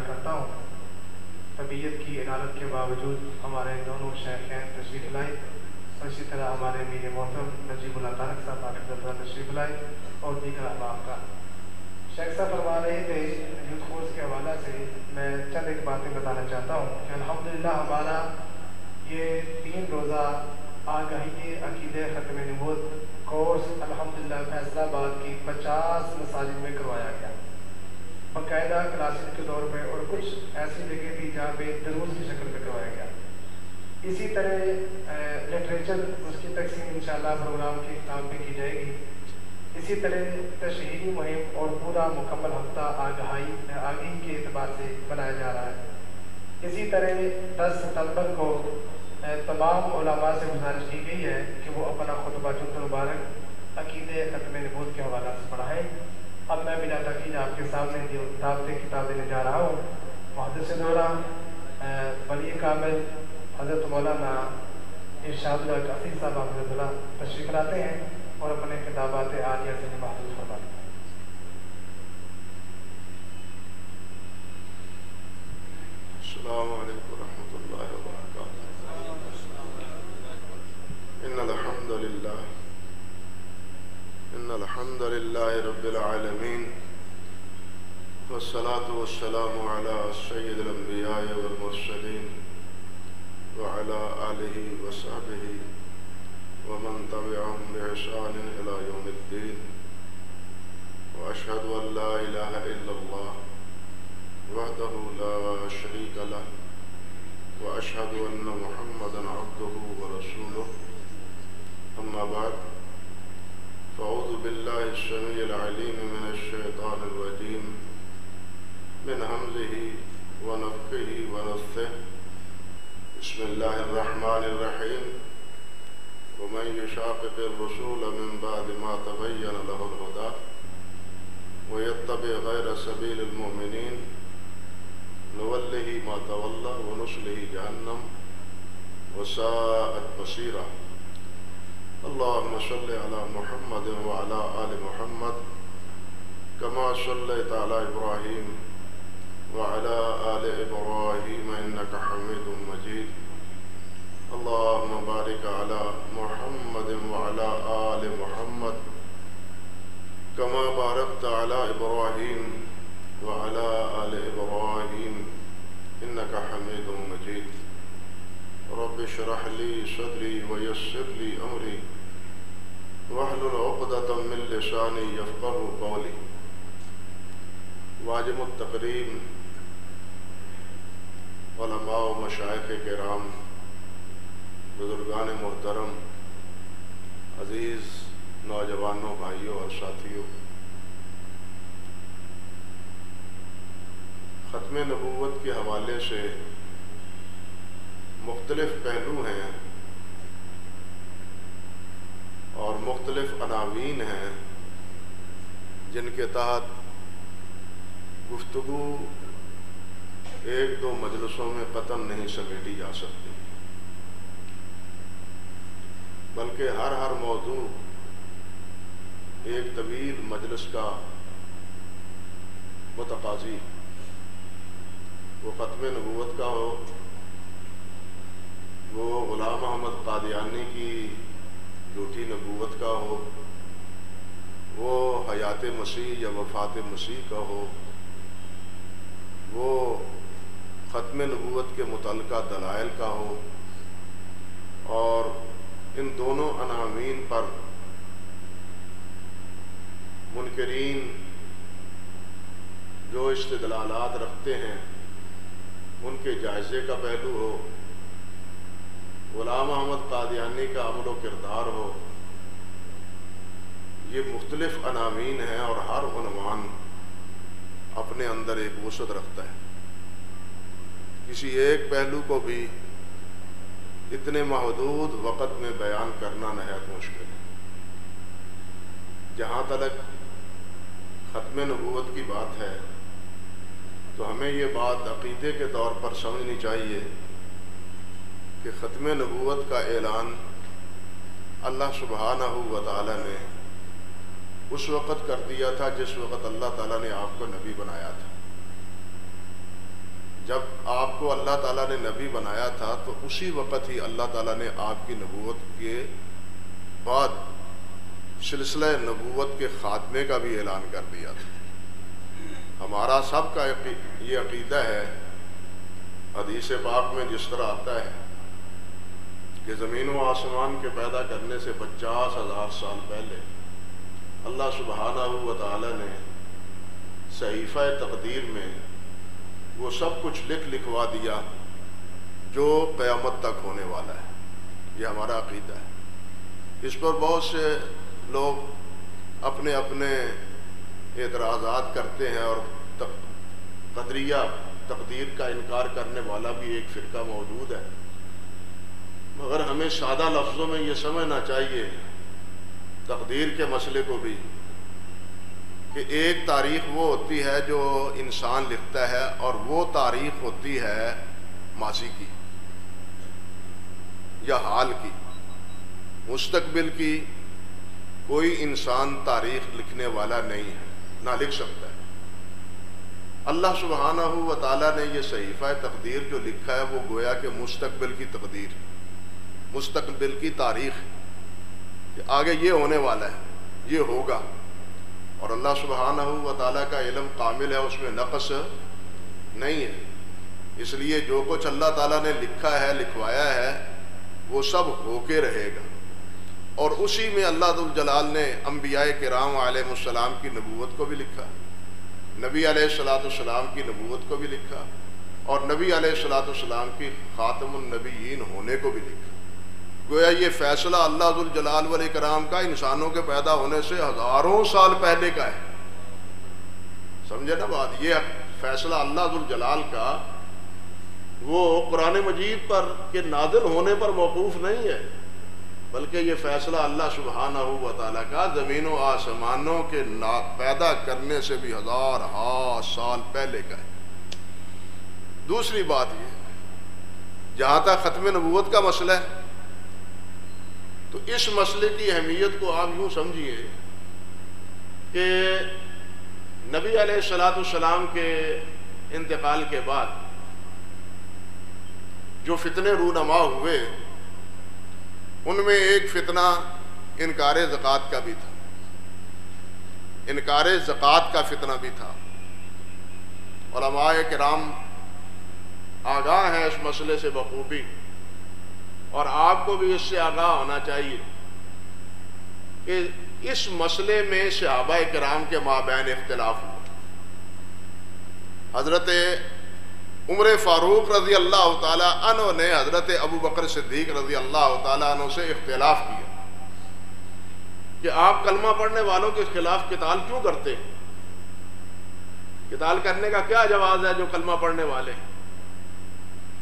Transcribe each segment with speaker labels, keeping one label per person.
Speaker 1: کرتا ہوں طبیعت کی عنالت کے باوجود ہمارے دونوں شیخین تشریف لائے، اور اسی طرح ہمارے میر محترم نجیب اللہ طارق صاحب حافظ تشریف لائے اور دیگر احباب کا۔ شیخ صاحب فرما رہے تھے یوتھ کورس کے حوالہ سے، میں چند ایک باتیں بتانا چاہتا ہوں کہ الحمدللہ ہمارا یہ 3 روزہ آگاہی عقیدہ ختم نبوت کورس الحمدللہ فیصل آباد کی 50 مساجد میں کروایا گیا، باقاعدہ کلاسز کے طور پہ، اور کچھ ایسی جگہ تھی جہاں پہ دروس کی شکل پہ کروایا گیا۔ اسی طرح لٹریچر اس کی تقسیم انشاءاللہ پروگرام کے اختتام پہ کی جائے گی۔ اسی طرح تشہیری مہم اور پورا مکمل ہفتہ آگاہی کے اعتبار سے بنایا جا رہا ہے۔ اسی طرح 10 ستمبر کو تمام علماء سے گزارش کی گئی ہے کہ وہ اپنا خطبہ جمعہ مبارک عقیدہ ختم نبوت کے حوالہ سے پڑھائیں۔ اب میں بلا تاخیر آپ کے سامنے جو کتاب دینے جا رہا ہوں، محدث دورہ ولی کامل حضرت مولانا ارشاد اللہ کافی صاحب حافظ اللہ تشریف لاتے ہیں اور اپنے کتابات عالیہ سے محفوظ فرماتے ہیں۔
Speaker 2: السلام علیکم ورحمۃ اللہ وبرکاتہ۔ ان الحمد للہ رب العالمین، والصلاة والسلام علی سید الانبیاء والمرسلین وعلی آلہ وصحبہ ومن تبعهم بإحسان إلى يوم الدين، وأشهد أن لا إله إلا الله وحده لا شريك له، وأشهد أن محمدا عبده ورسوله، أما بعد، فأعوذ بالله السميع العليم من الشيطان الرجيم من همزه ونفخه ونفثه، بسم الله الرحمن الرحيم، ومن يشاقق الرسول من بعد ما تبين له الهدى ويتبع غير سبيل المؤمنين نوله ما تولى ونصله جهنم وساءت مصيرا۔ اللهم صل على محمد وعلى آل محمد كما صليت على إبراهيم وعلى آل إبراهيم إنك حميد مجيد۔ اللهم بارك على محمد وعلى آل محمد كما باركت على إبراهيم وعلى آل إبراهيم إنك حميد مجيد۔ رب اشرح لي صدري ويسر لي أمري واحلل عقدة من لساني يفقهوا قولي۔ واجب التکریم علماء و مشائخ کرام، بزرگان محترم، عزیز نوجوانوں، بھائیوں اور ساتھیوں، ختم نبوت کے حوالے سے مختلف پہلو ہیں اور مختلف عناوین ہیں جن کے تحت گفتگو 1-2 مجلسوں میں قطعاً نہیں سمیٹی جا سکتی، بلکہ ہر موضوع ایک طویل مجلس کا متقاضی، وہ ختم نبوت کا ہو، وہ غلام محمد قادیانی کی جھوٹی نبوت کا ہو، وہ حیات مسیح یا وفات مسیح کا ہو، وہ ختم نبوت کے متعلقہ دلائل کا ہو، اور ان دونوں عناوین پر منکرین جو استدلالات رکھتے ہیں ان کے جائزے کا پہلو ہو، غلام احمد قادیانی کا عمل و کردار ہو، یہ مختلف عناوین ہیں اور ہر عنوان اپنے اندر ایک وسعت رکھتا ہے۔ کسی ایک پہلو کو بھی اتنے محدود وقت میں بیان کرنا نہایت مشکل ہے۔ جہاں تک ختم نبوت کی بات ہے تو ہمیں یہ بات عقیدے کے طور پر سمجھنی چاہیے کہ ختم نبوت کا اعلان اللہ سبحانہ و تعالی نے اس وقت کر دیا تھا جس وقت اللہ تعالیٰ نے آپ کو نبی بنایا تھا۔ جب آپ کو اللہ تعالیٰ نے نبی بنایا تھا تو اسی وقت ہی اللہ تعالیٰ نے آپ کی نبوت کے بعد سلسلہ نبوت کے خاتمے کا بھی اعلان کر دیا تھا۔ ہمارا سب کا یہ عقیدہ ہے، حدیث پاک میں جس طرح آتا ہے کہ زمین و آسمان کے پیدا کرنے سے 50,000 سال پہلے اللہ سبحانہ و تعالی نے صحیفہ تقدیر میں وہ سب کچھ لکھوا دیا جو قیامت تک ہونے والا ہے۔ یہ ہمارا عقیدہ ہے۔ اس پر بہت سے لوگ اپنے اپنے اعتراضات کرتے ہیں، اور قدریہ تقدیر کا انکار کرنے والا بھی ایک فرقہ موجود ہے، مگر ہمیں سادہ لفظوں میں یہ سمجھنا چاہیے تقدیر کے مسئلے کو بھی، کہ ایک تاریخ وہ ہوتی ہے جو انسان لکھتا ہے، اور وہ تاریخ ہوتی ہے ماضی کی یا حال کی۔ مستقبل کی کوئی انسان تاریخ لکھنے والا نہیں ہے، نہ لکھ سکتا ہے۔ اللہ سبحانہ و تعالیٰ نے یہ صحیفہ تقدیر جو لکھا ہے وہ گویا کہ مستقبل کی تقدیر، مستقبل کی تاریخ، کہ آگے یہ ہونے والا ہے، یہ ہوگا، اور اللہ سبحانہ و تعالیٰ کا علم کامل ہے، اس میں نقص نہیں ہے۔ اس لیے جو کچھ اللہ تعالیٰ نے لکھا ہے، لکھوایا ہے، وہ سب ہو کے رہے گا، اور اسی میں اللہ ذوالجلال نے انبیاء کرام علیہ السلام کی نبوت کو بھی لکھا، نبی علیہ السلام کی نبوت کو بھی لکھا، اور نبی علیہ السلام کی خاتم النبیین ہونے کو بھی لکھا۔ گویا یہ فیصلہ اللہ ذوالجلال والاکرام کا انسانوں کے پیدا ہونے سے ہزاروں سال پہلے کا ہے۔ سمجھے نا بات؟ یہ فیصلہ اللہ ذوالجلال کا وہ قرآن مجید پر کے نازل ہونے پر موقوف نہیں ہے، بلکہ یہ فیصلہ اللہ سبحانہ و تعالیٰ کا زمین و آسمانوں کے پیدا کرنے سے بھی ہزارہا سال پہلے کا ہے۔ دوسری بات یہ، جہاں تک ختم نبوت کا مسئلہ ہے، تو اس مسئلے کی اہمیت کو آپ یوں سمجھیے کہ نبی علیہ السلام کے انتقال کے بعد جو فتنے رونما ہوئے، ان میں ایک فتنہ انکار زکوٰۃ کا بھی تھا، انکار زکوٰۃ کا فتنہ بھی تھا۔ علماء کرام آگاہ ہیں اس مسئلے سے بخوبی، اور آپ کو بھی اس سے آگاہ ہونا چاہیے کہ اس مسئلے میں صحابہ کرام کے مابین اختلاف ہوا۔ حضرت عمر فاروق رضی اللہ تعالی عنہ نے حضرت ابو بکر صدیق رضی اللہ تعالی عنہ سے اختلاف کیا کہ آپ کلمہ پڑھنے والوں کے خلاف قتال کیوں کرتے ہیں؟ قتال کرنے کا کیا جواز ہے جو کلمہ پڑھنے والے ہیں؟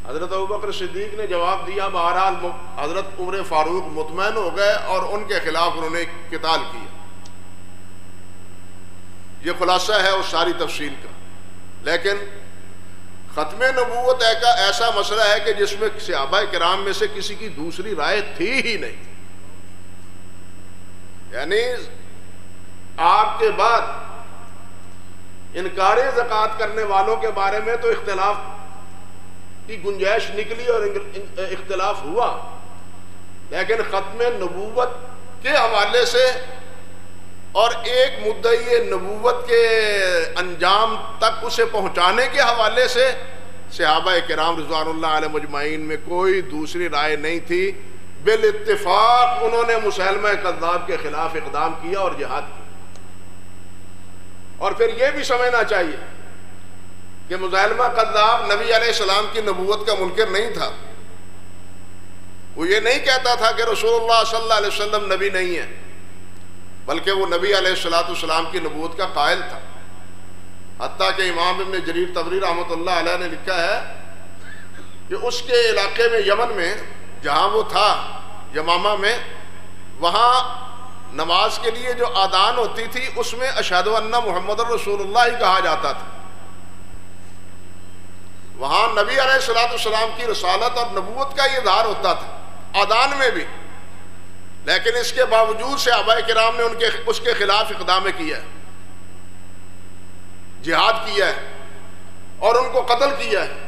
Speaker 2: حضرت ابو بکر صدیق نے جواب دیا، بہرحال حضرت عمر فاروق مطمئن ہو گئے اور ان کے خلاف انہوں نے قتال کیا۔ یہ خلاصہ ہے اس ساری تفصیل کا۔ لیکن ختم نبوت ایسا مسئلہ ہے کہ جس میں صحابہ کرام میں سے کسی کی دوسری رائے تھی ہی نہیں، یعنی آپ کے بعد انکار زکوٰۃ کرنے والوں کے بارے میں تو اختلاف کی گنجائش نکلی اور اختلاف ہوا، لیکن ختم نبوت کے حوالے سے اور ایک مدعی نبوت کے انجام تک اسے پہنچانے کے حوالے سے صحابہ کرام رضوان اللہ علیہ مجمعین میں کوئی دوسری رائے نہیں تھی۔ بالاتفاق انہوں نے مسیلمہ کذاب کے خلاف اقدام کیا اور جہاد کیا۔ اور پھر یہ بھی سمجھنا چاہیے کہ مسیلمہ کذاب نبی علیہ السلام کی نبوت کا منکر نہیں تھا۔ وہ یہ نہیں کہتا تھا کہ رسول اللہ صلی اللہ علیہ وسلم نبی نہیں ہے، بلکہ وہ نبی علیہ السلام کی نبوت کا قائل تھا۔ حتیٰ کہ امام ابن جریر طبری رحمۃ اللہ علیہ نے لکھا ہے کہ اس کے علاقے میں یمن میں جہاں وہ تھا یمامہ میں، وہاں نماز کے لیے جو آذان ہوتی تھی اس میں اشہد ان محمد رسول اللہ ہی کہا جاتا تھا۔ وہاں نبی علیہ السلام کی رسالت اور نبوت کا یہ اظہار ہوتا تھا آذان میں بھی، لیکن اس کے باوجود صحابہ کرام نے اس کے خلاف اقدام کیا ہے، جہاد کیا ہے اور ان کو قتل کیا ہے۔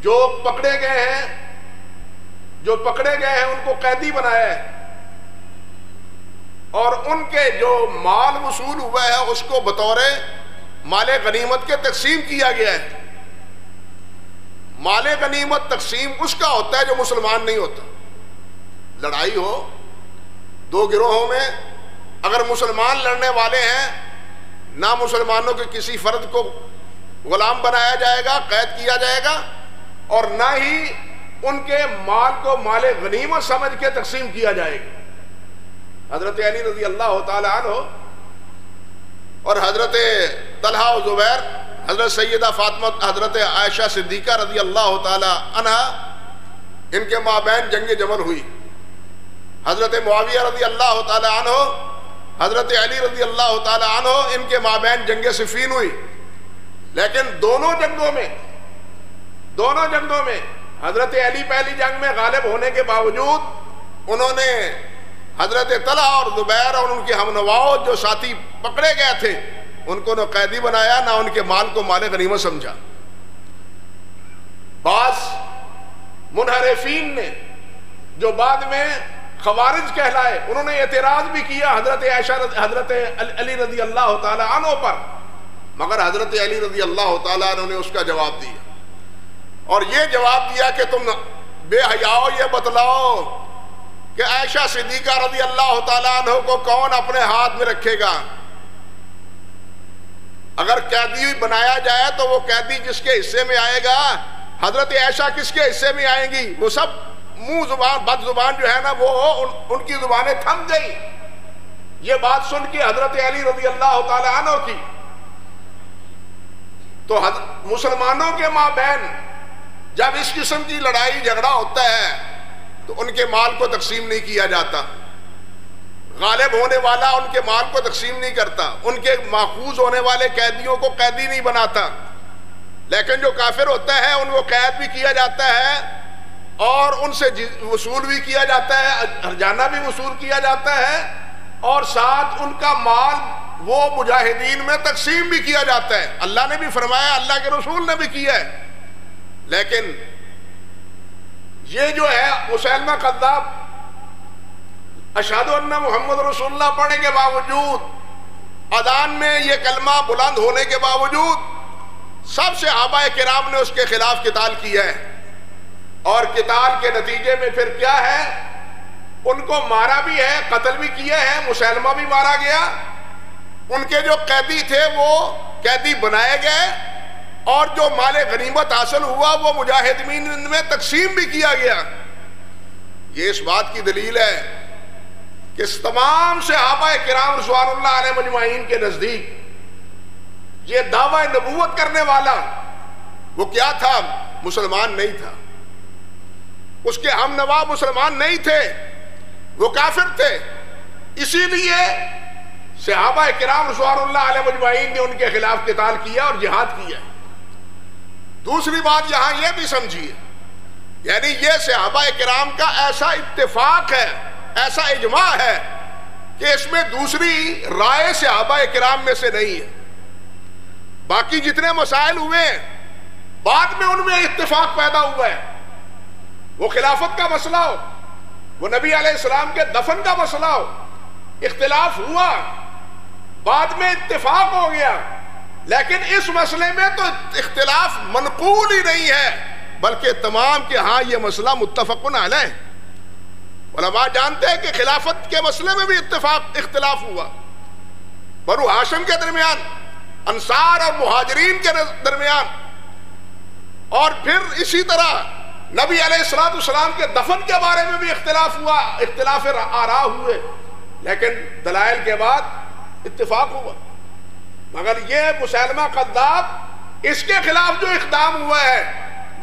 Speaker 2: جو پکڑے گئے ہیں ان کو قیدی بنایا ہے، اور ان کے جو مال وصول ہوا ہے اس کو بطور مال غنیمت کے تقسیم کیا گیا ہے۔ مال غنیمت تقسیم اس کا ہوتا ہے جو مسلمان نہیں ہوتا۔ لڑائی ہو دو گروہوں میں، اگر مسلمان لڑنے والے ہیں، نہ مسلمانوں کے کسی فرد کو غلام بنایا جائے گا، قید کیا جائے گا، اور نہ ہی ان کے مال کو مال غنیمت سمجھ کے تقسیم کیا جائے گا۔ حضرت علی رضی اللہ تعالی عنہ اور حضرت طلحہ و زبیر، حضرت سیدہ فاطمہ، حضرت عائشہ صدیقہ رضی اللہ تعالی عنہ، ان کے مابین جنگ جمل ہوئی۔ حضرت معاویہ رضی اللہ تعالی عنہ، حضرت علی رضی اللہ تعالی عنہ، ان کے مابین جنگ صفین ہوئی۔ لیکن دونوں جنگوں میں حضرت علی پہلی جنگ میں غالب ہونے کے باوجود انہوں نے حضرت طلحہ اور زبیر اور ان کے ہمنواؤں جو ساتھی پکڑے گئے تھے ان کو نہ قیدی بنایا، نہ ان کے مال کو مال غنیمت سمجھا۔ بعض منحرفین نے جو بعد میں خوارج کہلائے، انہوں نے اعتراض بھی کیا حضرت علی رضی اللہ تعالی عنہ پر، مگر حضرت علی رضی اللہ تعالی عنہ نے اس کا جواب دیا، اور یہ جواب دیا کہ تم بے حیاؤ، یہ بتلاؤ کہ عائشہ صدیقہ رضی اللہ تعالی عنہ کو کون اپنے ہاتھ میں رکھے گا؟ اگر قیدی بنایا جائے تو وہ قیدی جس کے حصے میں آئے گا، حضرت عائشہ کس کے حصے میں آئیں گی؟ وہ سب منہ زبان بد زبان جو ہے نا، وہ ان کی زبانیں تھم گئی۔ یہ بات سن کے حضرت علی رضی اللہ تعالی عنہ کی، تو مسلمانوں کے مابین جب اس قسم کی لڑائی جھگڑا ہوتا ہے تو ان کے مال کو تقسیم نہیں کیا جاتا، غالب ہونے والا ان کے مال کو تقسیم نہیں کرتا، ان کے ماخوذ ہونے والے قیدیوں کو قیدی نہیں بناتا، لیکن جو کافر ہوتا ہے ان کو قید بھی کیا جاتا ہے اور ان سے وصول بھی کیا جاتا ہے، ہرجانہ بھی وصول کیا جاتا ہے، اور ساتھ ان کا مال وہ مجاہدین میں تقسیم بھی کیا جاتا ہے۔ اللہ نے بھی فرمایا، اللہ کے رسول نے بھی کیا ہے۔ لیکن یہ جو ہے مسیلمہ کذاب اشہد ان محمد رسول اللہ پڑھنے کے باوجود، اذان میں یہ کلمہ بلند ہونے کے باوجود، سب صحابہ کرام نے اس کے خلاف قتال کیا ہے، اور قتال کے نتیجے میں پھر کیا ہے؟ ان کو مارا بھی ہے، قتل بھی کیا ہے، مسیلمہ بھی مارا گیا، ان کے جو قیدی تھے وہ قیدی بنائے گئے، اور جو مال غنیمت حاصل ہوا وہ مجاہدین میں تقسیم بھی کیا گیا۔ یہ اس بات کی دلیل ہے کہ تمام صحابہ کرام رضوان اللہ علیہ مجمعین کے نزدیک یہ دعویٰ نبوت کرنے والا وہ کیا تھا؟ مسلمان نہیں تھا، اس کے ہم نوا مسلمان نہیں تھے، وہ کافر تھے۔ اسی لیے صحابہ کرام رضوان اللہ علیہ مجمعین نے ان کے خلاف قتال کیا اور جہاد کیا۔ دوسری بات یہاں یہ بھی سمجھیے، یعنی یہ صحابہ کرام کا ایسا اتفاق ہے، ایسا اجماع ہے کہ اس میں دوسری رائے صحابہ کرام میں سے نہیں ہے۔ باقی جتنے مسائل ہوئے ہیں بعد میں ان میں اتفاق پیدا ہوا ہے، وہ خلافت کا مسئلہ ہو، وہ نبی علیہ السلام کے دفن کا مسئلہ ہو، اختلاف ہوا، بعد میں اتفاق ہو گیا، لیکن اس مسئلے میں تو اختلاف منقول ہی نہیں ہے، بلکہ تمام کے ہاں یہ مسئلہ متفقن علیہ۔ علماء جانتے ہیں کہ خلافت کے مسئلے میں بھی اختلاف ہوا، بنو ہاشم کے درمیان، انصار اور مہاجرین کے درمیان، اور پھر اسی طرح نبی علیہ السلام کے دفن کے بارے میں بھی اختلاف ہوا، اختلاف آراء ہوئے، لیکن دلائل کے بعد اتفاق ہوا۔ مگر یہ مسیلمہ کذاب، اس کے خلاف جو اقدام ہوا ہے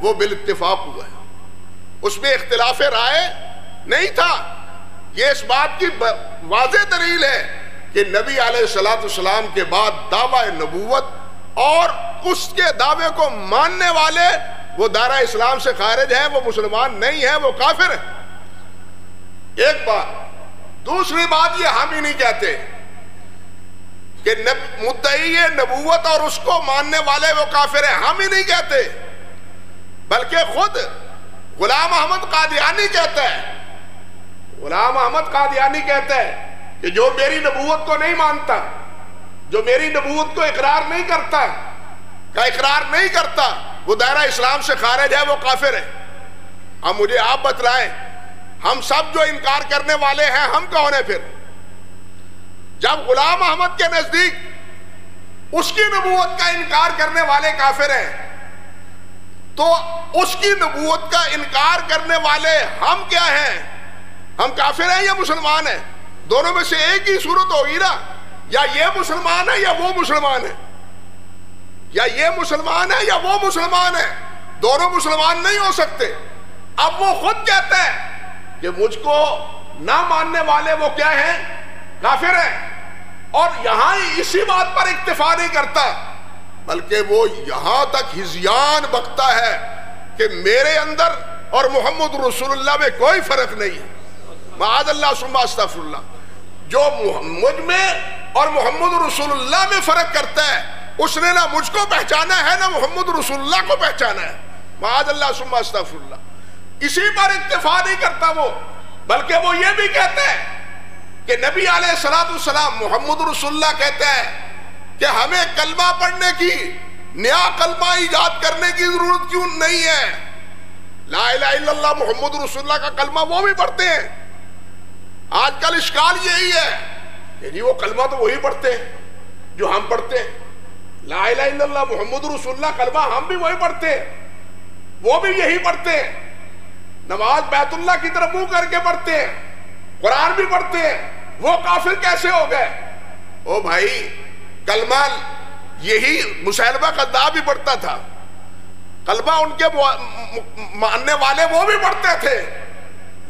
Speaker 2: وہ بالاتفاق ہوا ہے، اس میں اختلاف رائے نہیں تھا۔ یہ اس بات کی واضح دلیل ہے کہ نبی علیہ السلام کے بعد دعویٰ نبوت اور اس کے دعوے کو ماننے والے وہ دائرہ اسلام سے خارج ہیں، وہ مسلمان نہیں ہیں، وہ کافر ہیں۔ ایک بات۔ دوسری بات، یہ ہم ہی نہیں کہتے کہ مدعی نبوت اور اس کو ماننے والے وہ کافر ہیں، ہم ہی نہیں کہتے۔ بلکہ خود غلام احمد قادیانی کہتا ہے، غلام احمد قادیانی کہتا ہے کہ جو میری نبوت کو نہیں مانتا، جو میری نبوت کو اقرار نہیں کرتا، وہ دائرہ اسلام سے خارج ہے، وہ کافر ہے۔ اب مجھے آپ بتلائیں، ہم سب جو انکار کرنے والے ہیں ہم کون ہیں پھر؟ جب غلام احمد کے نزدیک اس کی نبوت کا انکار کرنے والے کافر ہیں، تو اس کی نبوت کا انکار کرنے والے ہم کیا ہیں؟ ہم کافر ہیں یا مسلمان ہیں؟ دونوں میں سے ایک ہی صورت ہوگی نا، یا یہ مسلمان ہے یا وہ مسلمان ہے، یا یہ مسلمان ہے یا وہ مسلمان ہے، دونوں مسلمان نہیں ہو سکتے۔ اب وہ خود کہتا ہے کہ مجھ کو نہ ماننے والے وہ کیا ہیں؟ کافر ہیں، اور یہاں اسی بات پر اکتفا نہیں کرتا، بلکہ وہ یہاں تک ہذیان بکتا ہے کہ میرے اندر اور محمد رسول اللہ میں کوئی فرق نہیں ہے، معاذ اللہ ثم استغفر اللہ۔ جو مجھ میں اور محمد رسول اللہ میں فرق کرتا ہے، اس نے نہ مجھ کو پہچانا ہے نہ محمد رسول اللہ کو پہچانا ہے، معاذ اللہ ثم استغفر اللہ۔ اسی پر اکتفا نہیں کرتا وہ، بلکہ وہ یہ بھی کہتا ہے کہ نبی علیہ السلام محمد رسول اللہ کہتا ہے کہ ہمیں کلمہ پڑھنے کی، نیا کلمہ ایجاد کرنے کی ضرورت کیوں نہیں ہے؟ لا الہ الا اللہ محمد رسول اللہ کا کلمہ وہ بھی پڑھتے ہیں۔ آج کل اشکال یہی ہے کہ جی وہ کلمہ تو وہی پڑھتے ہیں جو ہم پڑھتے ہیں، لا الہ الا اللہ محمد رسول اللہ کلمہ ہم بھی وہی پڑھتے ہیں، وہ بھی یہی پڑھتے ہیں، نماز بیت اللہ کی طرف منہ کر کے پڑھتے ہیں، قرآن بھی پڑھتے ہیں، وہ کافر کیسے ہو گئے؟ او بھائی، کلمہ یہی مسیلمہ کذاب بھی پڑھتا تھا، کلمہ ان کے ماننے والے وہ بھی پڑھتے تھے،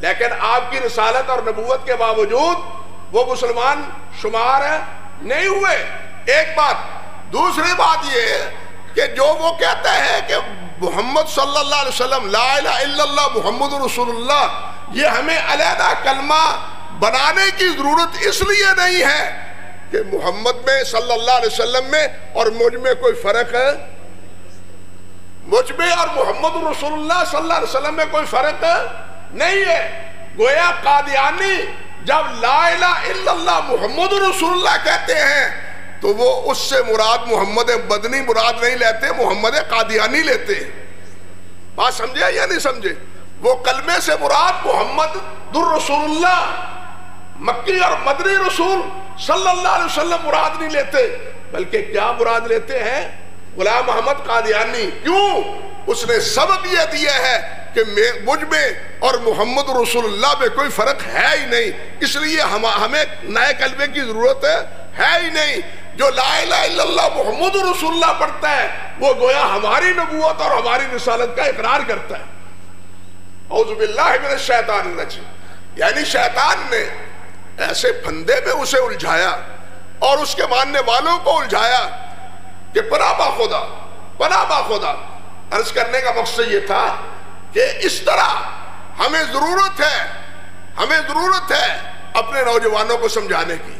Speaker 2: لیکن آپ کی رسالت اور نبوت کے باوجود وہ مسلمان شمار نہیں ہوئے۔ ایک بات۔ دوسری بات یہ ہے کہ جو وہ کہتا ہے کہ محمد صلی اللہ علیہ وسلم، لا الہ الا اللہ محمد رسول اللہ، یہ ہمیں علیحدہ کلمہ بنانے کی ضرورت اس لیے نہیں ہے کہ محمد میں صلی اللہ علیہ وسلم میں اور مجھ میں کوئی فرق ہے، مجھ میں اور محمد رسول اللہ صلی اللہ علیہ وسلم میں کوئی فرق نہیں ہے۔ گویا قادیانی جب لا الہ الا اللہ محمد رسول اللہ کہتے ہیں تو وہ اس سے مراد محمد مدنی مراد نہیں لیتے، محمد قادیانی لیتے ہیں۔ بات سمجھے یا نہیں سمجھے؟ وہ کلمے سے مراد محمد رسول اللہ مکی اور مدنی رسول صلی اللہ علیہ وسلم مراد نہیں لیتے، بلکہ کیا مراد لیتے ہیں؟ غلام احمد قادیانی۔ کیوں؟ اس نے سبب یہ دیا ہے کہ مجھ میں اور محمد رسول اللہ میں کوئی فرق ہے ہی نہیں، اس لیے ہمیں نئے کلمے کی ضرورت ہے ہی نہیں۔ جو لا الہ الا اللہ محمد رسول اللہ پڑھتا ہے وہ گویا ہماری نبوت اور ہماری رسالت کا اقرار کرتا ہے۔ اعوذ باللہ من الشیطان الرجیم۔ یعنی شیطان نے ایسے پھندے میں اسے الجھایا اور اس کے ماننے والوں کو الجھایا کہ پناہ با خدا۔ عرض کرنے کا مقصد یہ تھا کہ اس طرح ہمیں ضرورت ہے اپنے نوجوانوں کو سمجھانے کی،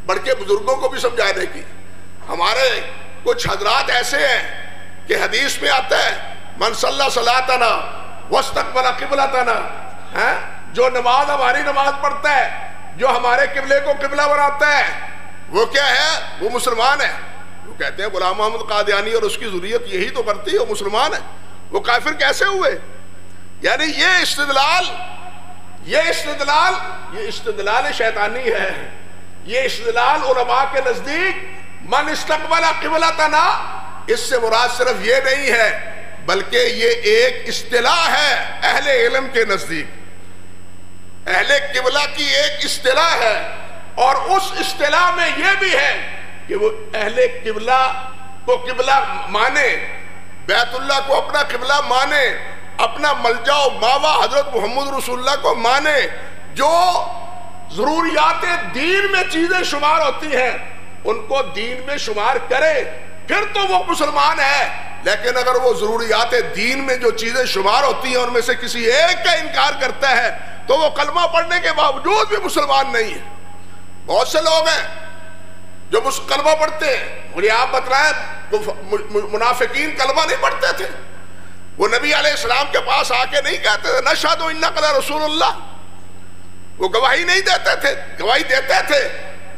Speaker 2: بڑے بزرگوں کو بھی سمجھانے کی۔ ہمارے کچھ حضرات ایسے ہیں کہ حدیث میں آتا ہے من صلی صلاتنا واستقبل قبلتنا، جو نماز ہماری نماز پڑھتا ہے، جو ہمارے قبلے کو قبلہ بناتا ہے، وہ کیا ہے؟ وہ مسلمان ہے۔ وہ کہتے ہیں غلام محمد قادیانی اور اس کی ذریت یہی تو کرتی ہے، وہ مسلمان ہے، وہ کافر کیسے ہوئے؟ یعنی یہ استدلال شیطانی ہے۔ یہ استدلال علماء کے نزدیک من استقبل قبلتنا، اس سے مراد صرف یہ نہیں ہے بلکہ یہ ایک اصطلاح ہے اہل علم کے نزدیک، اہل قبلہ کی ایک اصطلاح ہے، اور اس اصطلاح میں یہ بھی ہے کہ وہ اہل قبلہ کو قبلہ مانے، بیت اللہ کو اپنا قبلہ مانے، اپنا ملجا و ماوا حضرت محمد رسول اللہ کو مانے، جو ضروریات دین میں چیزیں شمار ہوتی ہیں ان کو دین میں شمار کرے، پھر تو وہ مسلمان ہے۔ لیکن اگر وہ ضروریات دین میں جو چیزیں شمار ہوتی ہیں ان میں سے کسی ایک کا انکار کرتا ہے تو وہ کلمہ پڑھنے کے باوجود بھی مسلمان نہیں ہے۔ بہت سے لوگ ہیں جو کلمہ پڑھتے ہیں، مجھے آپ بتلائیں منافقین کلمہ نہیں پڑھتے تھے، وہ نبی علیہ السلام کے پاس آ کے نہیں کہتے تھے نشہد انک لرسول اللہ، وہ گواہی نہیں دیتے تھے، گواہی دیتے تھے،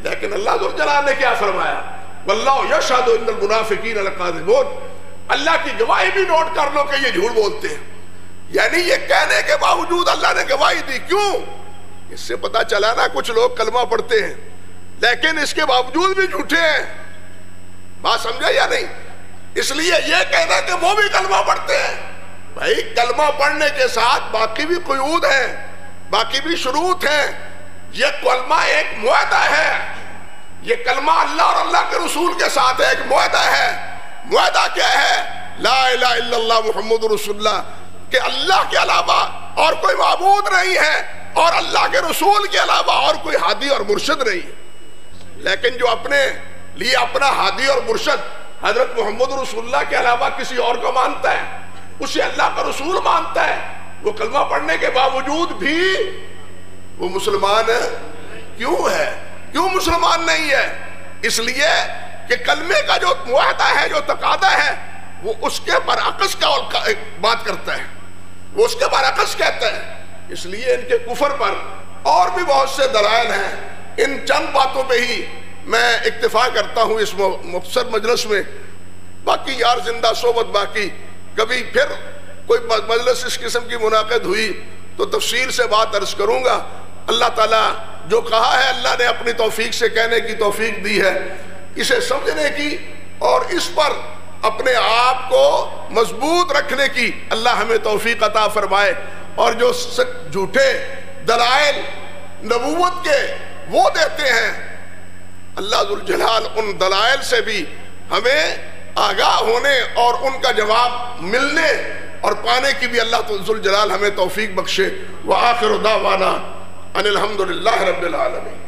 Speaker 2: لیکن اللہ ذو الجلال نے کیا فرمایا؟ واللہ یشہد ان المنافقین لکاذبون، اللہ کی گواہی بھی نوٹ کر لو کہ یہ جھوٹ بولتے ہیں۔ یعنی یہ کہنے کے باوجود اللہ نے گواہی دی، کیوں؟ اس سے پتا چلا نا کچھ لوگ کلمہ پڑھتے ہیں لیکن اس کے باوجود بھی جھوٹے ہیں، بات سمجھے یا نہیں؟ اس لیے یہ کہنا کہ وہ بھی کلمہ پڑھتے ہیں، بھائی کلمہ پڑھنے کے ساتھ باقی بھی قیود ہیں، باقی بھی شروط ہیں۔ یہ کلمہ ایک معاہدہ ہے، یہ کلمہ اللہ اور اللہ کے رسول کے ساتھ ایک معاہدہ ہے۔ معاہدہ کیا ہے؟ لا الہ الا اللہ محمد رسول اللہ، کہ اللہ کے علاوہ اور کوئی معبود نہیں ہے اور اللہ کے رسول کے علاوہ اور کوئی ہادی اور مرشد نہیں ہے۔ لیکن جو اپنے لیے اپنا ہادی اور مرشد حضرت محمد رسول اللہ کے علاوہ کسی اور کو مانتا ہے، اسے اللہ کا رسول مانتا ہے، وہ کلمہ پڑھنے کے باوجود بھی وہ مسلمان کیوں ہے؟ کیوں مسلمان نہیں ہے؟ اس لیے کہ کلمے کا جو معاہدہ ہے، جو تقاضا ہے، وہ اس کے برعکس کا بات کرتا ہے، وہ اس کے برعکس کہتا ہے۔ اس لیے ان کے کفر پر اور بھی بہت سے دلائل ہیں، ان چند باتوں پہ ہی میں اکتفا کرتا ہوں اس مختصر مجلس میں۔ باقی یار زندہ صحبت باقی، کبھی پھر کوئی مجلس اس قسم کی منعقد ہوئی تو تفصیل سے بات عرض کروں گا۔ اللہ تعالیٰ جو کہا ہے اللہ نے اپنی توفیق سے کہنے کی توفیق دی ہے، اسے سمجھنے کی اور اس پر اپنے آپ کو مضبوط رکھنے کی اللہ ہمیں توفیق عطا فرمائے، اور جو جھوٹے دلائل نبوت کے وہ دیتے ہیں، اللہ ذوالجلال ان دلائل سے بھی ہمیں آگاہ ہونے اور ان کا جواب ملنے اور پانے کی بھی اللہ ذوالجلال ہمیں توفیق بخشے۔ وآخر دعوانا ان الحمدللہ رب العالمین۔